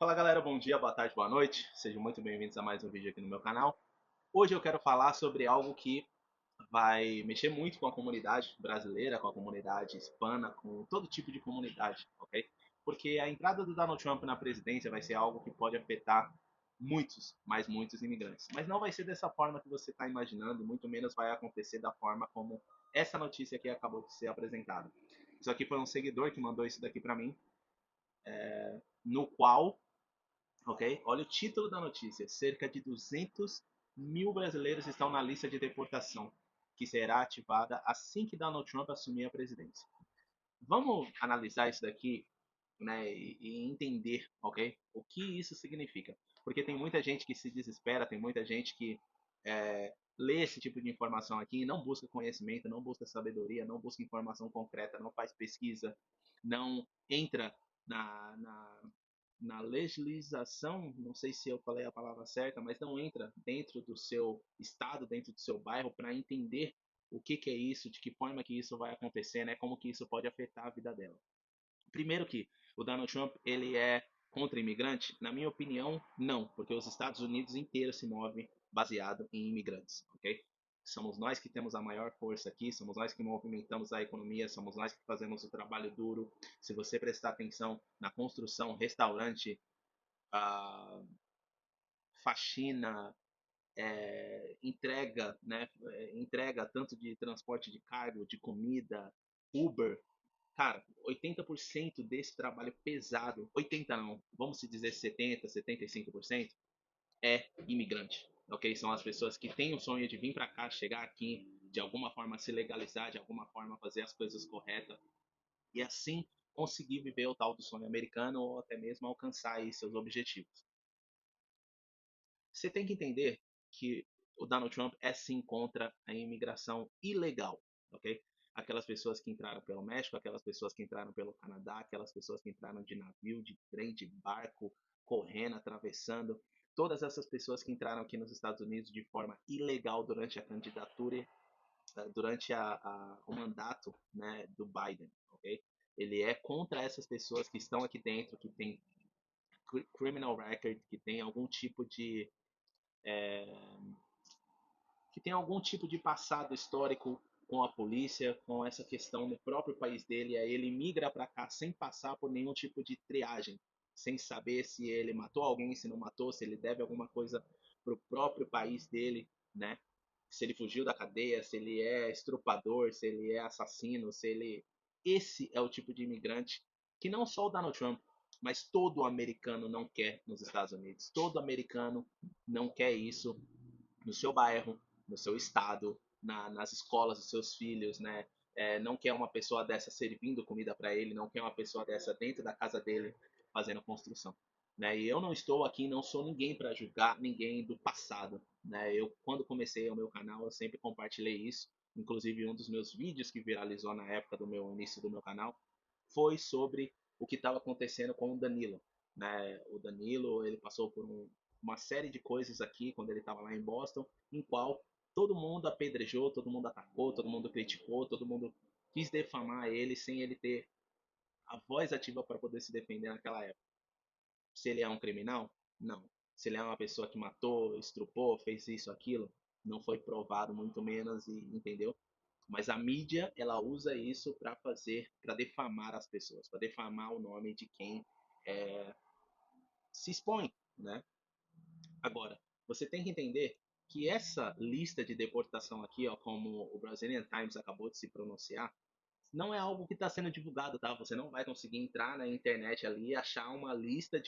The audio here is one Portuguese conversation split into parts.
Fala galera, bom dia, boa tarde, boa noite. Sejam muito bem-vindos a mais um vídeo aqui no meu canal. Hoje eu quero falar sobre algo que vai mexer muito com a comunidade brasileira, com a comunidade hispana, com todo tipo de comunidade, ok? Porque a entrada do Donald Trump na presidência vai ser algo que pode afetar muitos, mas muitos imigrantes. Mas não vai ser dessa forma que você está imaginando, muito menos vai acontecer da forma como essa notícia aqui acabou de ser apresentada. Isso aqui foi um seguidor que mandou isso daqui para mim, no qual, ok? Olha o título da notícia: cerca de 200 mil brasileiros estão na lista de deportação, que será ativada assim que Donald Trump assumir a presidência. Vamos analisar isso daqui, né, e entender, ok? O que isso significa. Porque tem muita gente que se desespera, tem muita gente que lê esse tipo de informação aqui e não busca conhecimento, não busca sabedoria, não busca informação concreta, não faz pesquisa, não entra na legislação, não sei se eu falei a palavra certa, mas não entra dentro do seu estado, dentro do seu bairro, para entender o que, que é isso, de que forma que isso vai acontecer, né? Como que isso pode afetar a vida dela. Primeiro que o Donald Trump ele é contra imigrante? Na minha opinião, não, porque os Estados Unidos inteiros se movem baseado em imigrantes, ok? Somos nós que temos a maior força aqui, somos nós que movimentamos a economia, somos nós que fazemos o trabalho duro. Se você prestar atenção na construção, restaurante, a faxina, entrega, né? Entrega tanto de transporte de cargo, de comida, Uber. Cara, 80% desse trabalho pesado, 80 não, vamos se dizer 70, 75%, é imigrante. Ok? São as pessoas que têm o sonho de vir para cá, chegar aqui, de alguma forma se legalizar, de alguma forma fazer as coisas corretas e assim conseguir viver o tal do sonho americano ou até mesmo alcançar aí seus objetivos. Você tem que entender que o Donald Trump é sim contra a imigração ilegal, ok? Aquelas pessoas que entraram pelo México, aquelas pessoas que entraram pelo Canadá, aquelas pessoas que entraram de navio, de trem, de barco, correndo, atravessando, todas essas pessoas que entraram aqui nos Estados Unidos de forma ilegal durante a candidatura, durante o mandato, né, do Biden, ok? Ele é contra essas pessoas que estão aqui dentro, que tem criminal record, que tem algum tipo de algum tipo de passado histórico com a polícia, com essa questão no próprio país dele, aí ele migra para cá sem passar por nenhum tipo de triagem, sem saber se ele matou alguém, se não matou, se ele deve alguma coisa pro próprio país dele, né? Se ele fugiu da cadeia, se ele é estrupador, se ele é assassino, se ele... Esse é o tipo de imigrante que não só o Donald Trump, mas todo americano não quer nos Estados Unidos. Todo americano não quer isso no seu bairro, no seu estado, nas escolas dos seus filhos, né? Não quer uma pessoa dessa servindo comida para ele, não quer uma pessoa dessa dentro da casa dele fazendo construção. Né? E eu não estou aqui, não sou ninguém para julgar ninguém do passado. Né? Eu, quando comecei o meu canal, eu sempre compartilhei isso. Inclusive, um dos meus vídeos que viralizou na época do meu início do meu canal foi sobre o que estava acontecendo com o Danilo. Né? O Danilo ele passou por uma série de coisas aqui quando ele estava lá em Boston, em qual todo mundo apedrejou, todo mundo atacou, todo mundo criticou, todo mundo quis defamar ele sem ele ter a voz ativa para poder se defender naquela época. Se ele é um criminal? Não. Se ele é uma pessoa que matou, estrupou, fez isso, aquilo, não foi provado, muito menos, e entendeu? Mas a mídia, ela usa isso para fazer, para defamar as pessoas, para defamar o nome de quem é, se expõe, né? Agora, você tem que entender que essa lista de deportação aqui, ó, como o Brazilian Times acabou de se pronunciar, não é algo que está sendo divulgado, tá? Você não vai conseguir entrar na internet ali e achar uma lista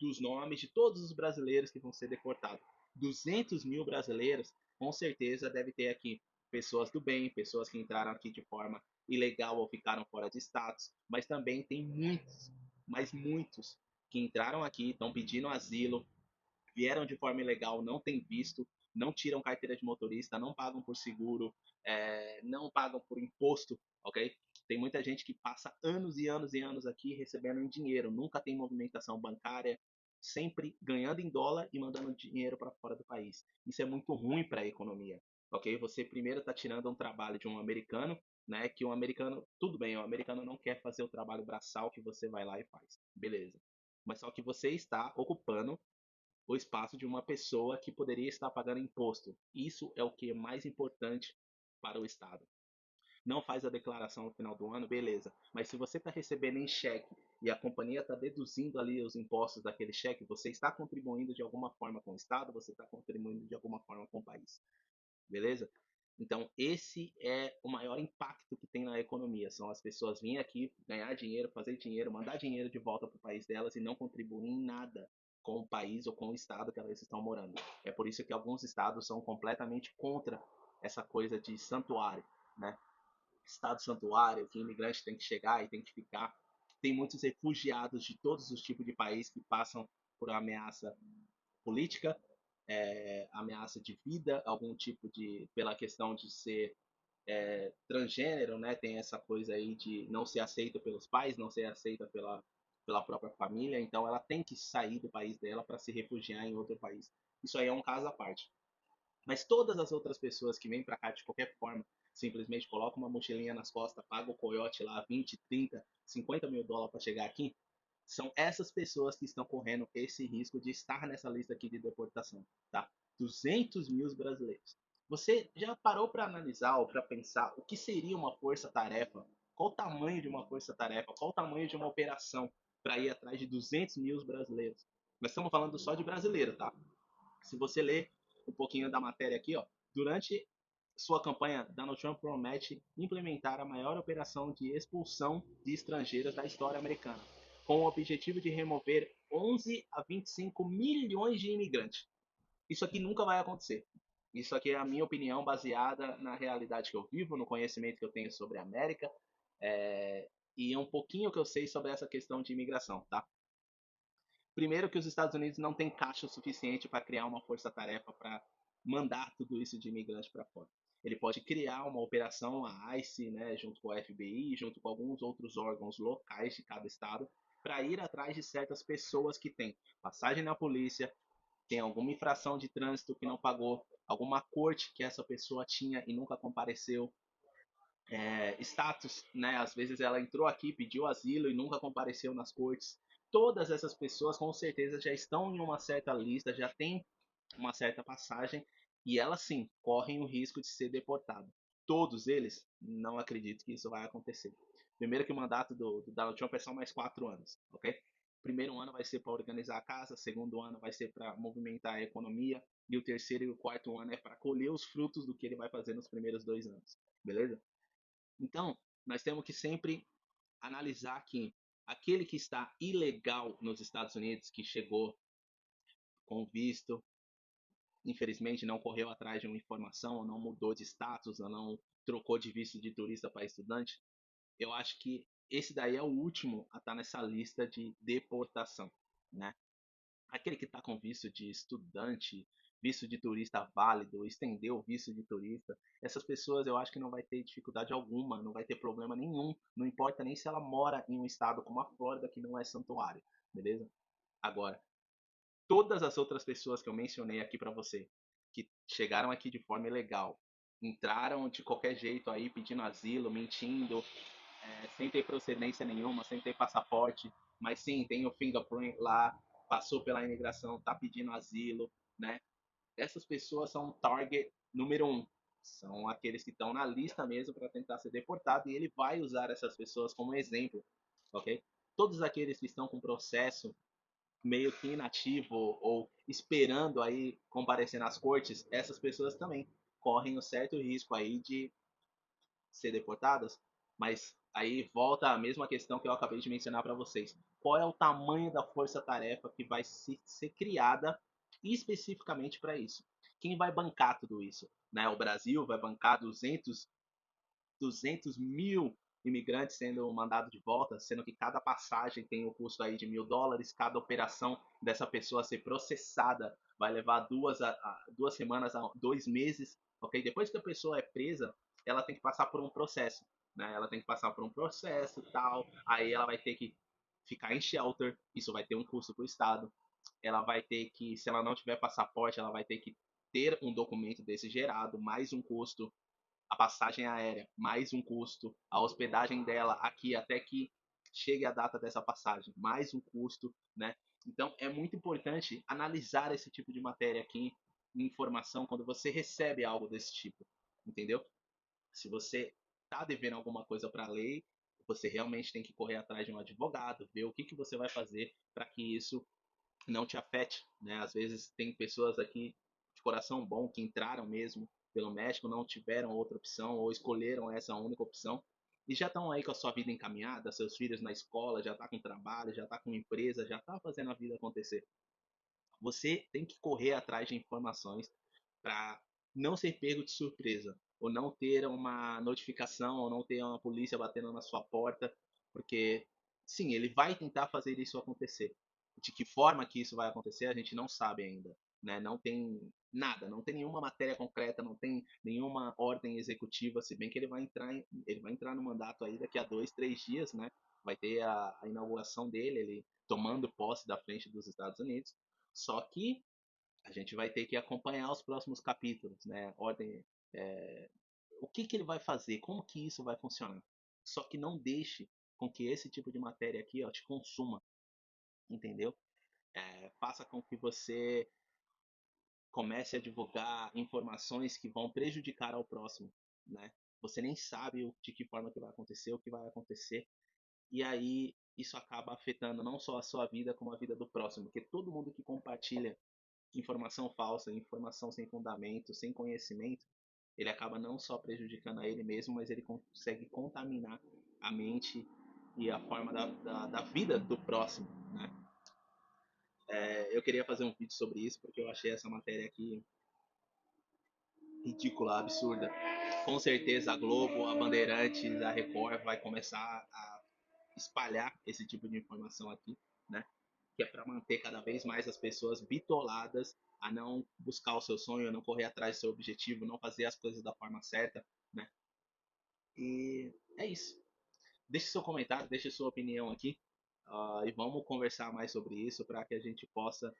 dos nomes de todos os brasileiros que vão ser deportados. 200 mil brasileiros, com certeza deve ter aqui pessoas do bem, pessoas que entraram aqui de forma ilegal ou ficaram fora de status, mas também tem muitos, mas muitos que entraram aqui, estão pedindo asilo, vieram de forma ilegal, não têm visto, não tiram carteira de motorista, não pagam por seguro, não pagam por imposto, ok? Tem muita gente que passa anos e anos e anos aqui recebendo em dinheiro, nunca tem movimentação bancária, sempre ganhando em dólar e mandando dinheiro para fora do país. Isso é muito ruim para a economia, ok? Você primeiro está tirando um trabalho de um americano, né? Que um americano, tudo bem, o americano não quer fazer o trabalho braçal que você vai lá e faz, beleza? mas só que você está ocupando o espaço de uma pessoa que poderia estar pagando imposto. Isso é o que é mais importante para o Estado. Não faz a declaração no final do ano, beleza. Mas se você está recebendo em cheque e a companhia está deduzindo ali os impostos daquele cheque, você está contribuindo de alguma forma com o Estado, você está contribuindo de alguma forma com o país. Beleza? Então, esse é o maior impacto que tem na economia. São as pessoas virem aqui, ganhar dinheiro, fazer dinheiro, mandar dinheiro de volta para o país delas e não contribuir em nada com o país ou com o estado que elas estão morando. É por isso que alguns estados são completamente contra essa coisa de santuário, né? Estado santuário, que imigrante tem que chegar e tem que ficar. Tem muitos refugiados de todos os tipos de país que passam por ameaça política, ameaça de vida, algum tipo de, pela questão de ser transgênero, né? Tem essa coisa aí de não ser aceita pelos pais, não ser aceita pela própria família, então ela tem que sair do país dela para se refugiar em outro país. Isso aí é um caso à parte. Mas todas as outras pessoas que vêm para cá de qualquer forma, simplesmente colocam uma mochilinha nas costas, pagam o coiote lá 20, 30, 50 mil dólares para chegar aqui, são essas pessoas que estão correndo esse risco de estar nessa lista aqui de deportação, tá? 200 mil brasileiros. Você já parou para analisar ou para pensar o que seria uma força-tarefa? Qual o tamanho de uma força-tarefa? Qual o tamanho de uma operação para ir atrás de 200 mil brasileiros? Nós estamos falando só de brasileiro, tá? Se você ler um pouquinho da matéria aqui, ó, durante sua campanha, Donald Trump promete implementar a maior operação de expulsão de estrangeiros da história americana, com o objetivo de remover 11 a 25 milhões de imigrantes. Isso aqui nunca vai acontecer. Isso aqui é a minha opinião baseada na realidade que eu vivo, no conhecimento que eu tenho sobre a América e um pouquinho que eu sei sobre essa questão de imigração, tá? Primeiro que os Estados Unidos não têm caixa o suficiente para criar uma força-tarefa para mandar tudo isso de imigrante para fora. Ele pode criar uma operação, a ICE, né, junto com o FBI, junto com alguns outros órgãos locais de cada estado, para ir atrás de certas pessoas que têm passagem na polícia, tem alguma infração de trânsito que não pagou, alguma corte que essa pessoa tinha e nunca compareceu, status, né? Às vezes ela entrou aqui, pediu asilo e nunca compareceu nas cortes. Todas essas pessoas com certeza já estão em uma certa lista, já tem uma certa passagem e elas sim correm o risco de ser deportado. Todos eles, não acredito que isso vai acontecer. Primeiro que o mandato do Donald Trump é só mais 4 anos, ok? Primeiro ano vai ser para organizar a casa, segundo ano vai ser para movimentar a economia e o terceiro e o quarto ano é para colher os frutos do que ele vai fazer nos primeiros 2 anos, beleza? Então, nós temos que sempre analisar que aquele que está ilegal nos Estados Unidos, que chegou com visto, infelizmente não correu atrás de uma informação, ou não mudou de status, ou não trocou de visto de turista para estudante, eu acho que esse daí é o último a estar nessa lista de deportação, né? Aquele que está com visto de estudante, visto de turista válido, estender o visto de turista, essas pessoas eu acho que não vai ter dificuldade alguma, não vai ter problema nenhum, não importa nem se ela mora em um estado como a Flórida, que não é santuário, beleza? Agora, todas as outras pessoas que eu mencionei aqui para você, que chegaram aqui de forma ilegal, entraram de qualquer jeito aí pedindo asilo, mentindo, sem ter procedência nenhuma, sem ter passaporte, mas sim, tem o fingerprint lá, passou pela imigração, tá pedindo asilo, né? Essas pessoas são o target número um. São aqueles que estão na lista mesmo para tentar ser deportado e ele vai usar essas pessoas como exemplo, ok? Todos aqueles que estão com processo meio que inativo ou esperando aí comparecer nas cortes, essas pessoas também correm um certo risco aí de ser deportadas, mas aí volta a mesma questão que eu acabei de mencionar para vocês. Qual é o tamanho da força-tarefa que vai ser criada especificamente para isso? Quem vai bancar tudo isso? Né? O Brasil vai bancar 200 mil imigrantes sendo mandados de volta, sendo que cada passagem tem um custo aí de US$ 1.000, cada operação dessa pessoa ser processada vai levar 2 semanas a 2 meses, ok? Depois que a pessoa é presa, ela tem que passar por um processo, né? Ela tem que passar por um processo e tal, aí ela vai ter que ficar em shelter, isso vai ter um custo para o Estado, ela vai ter que, se ela não tiver passaporte, ela vai ter que ter um documento desse gerado, mais um custo, a passagem aérea, mais um custo, a hospedagem dela aqui até que chegue a data dessa passagem, mais um custo, né? Então é muito importante analisar esse tipo de matéria aqui, informação, quando você recebe algo desse tipo, entendeu? Se você está devendo alguma coisa para a lei, você realmente tem que correr atrás de um advogado, ver o que você vai fazer para que isso não te afete, né? Às vezes tem pessoas aqui de coração bom que entraram mesmo pelo México, não tiveram outra opção ou escolheram essa única opção e já estão aí com a sua vida encaminhada, seus filhos na escola, já está com trabalho, já está com empresa, já está fazendo a vida acontecer. Você tem que correr atrás de informações para não ser pego de surpresa, ou não ter uma notificação, ou não ter uma polícia batendo na sua porta, porque sim, ele vai tentar fazer isso acontecer. De que forma que isso vai acontecer, a gente não sabe ainda, né? Não tem nada, não tem nenhuma matéria concreta, não tem nenhuma ordem executiva, se bem que ele vai entrar no mandato aí daqui a 2, 3 dias, né? Vai ter a inauguração dele, ele tomando posse da frente dos Estados Unidos. Só que a gente vai ter que acompanhar os próximos capítulos, né? Ordem, é, o que ele vai fazer, como que isso vai funcionar. Só que não deixe com que esse tipo de matéria aqui, ó, te consuma, entendeu? Faça com que você comece a divulgar informações que vão prejudicar ao próximo, né? Você nem sabe de que forma que vai acontecer, o que vai acontecer, e aí isso acaba afetando não só a sua vida, como a vida do próximo, porque todo mundo que compartilha informação falsa, informação sem fundamento, sem conhecimento, ele acaba não só prejudicando a ele mesmo, mas ele consegue contaminar a mente e a forma da vida do próximo, né? Eu queria fazer um vídeo sobre isso porque eu achei essa matéria aqui ridícula, absurda. Com certeza a Globo, a Bandeirantes, a Record vai começar a espalhar esse tipo de informação aqui, né? Que é para manter cada vez mais as pessoas bitoladas a não buscar o seu sonho, a não correr atrás do seu objetivo, não fazer as coisas da forma certa, né? E é isso. Deixe seu comentário, deixe sua opinião aqui, e vamos conversar mais sobre isso para que a gente possa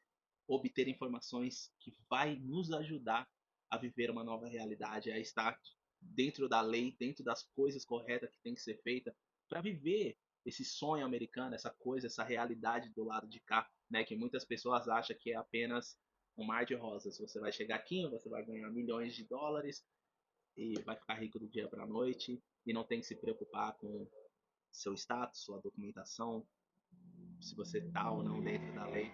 obter informações que vai nos ajudar a viver uma nova realidade, a estar dentro da lei, dentro das coisas corretas que tem que ser feita para viver esse sonho americano, essa coisa, essa realidade do lado de cá, né? Que muitas pessoas acham que é apenas um mar de rosas. Você vai chegar aqui, você vai ganhar milhões de dólares e vai ficar rico do dia para a noite e não tem que se preocupar com seu status, sua documentação, se você está ou não dentro da lei.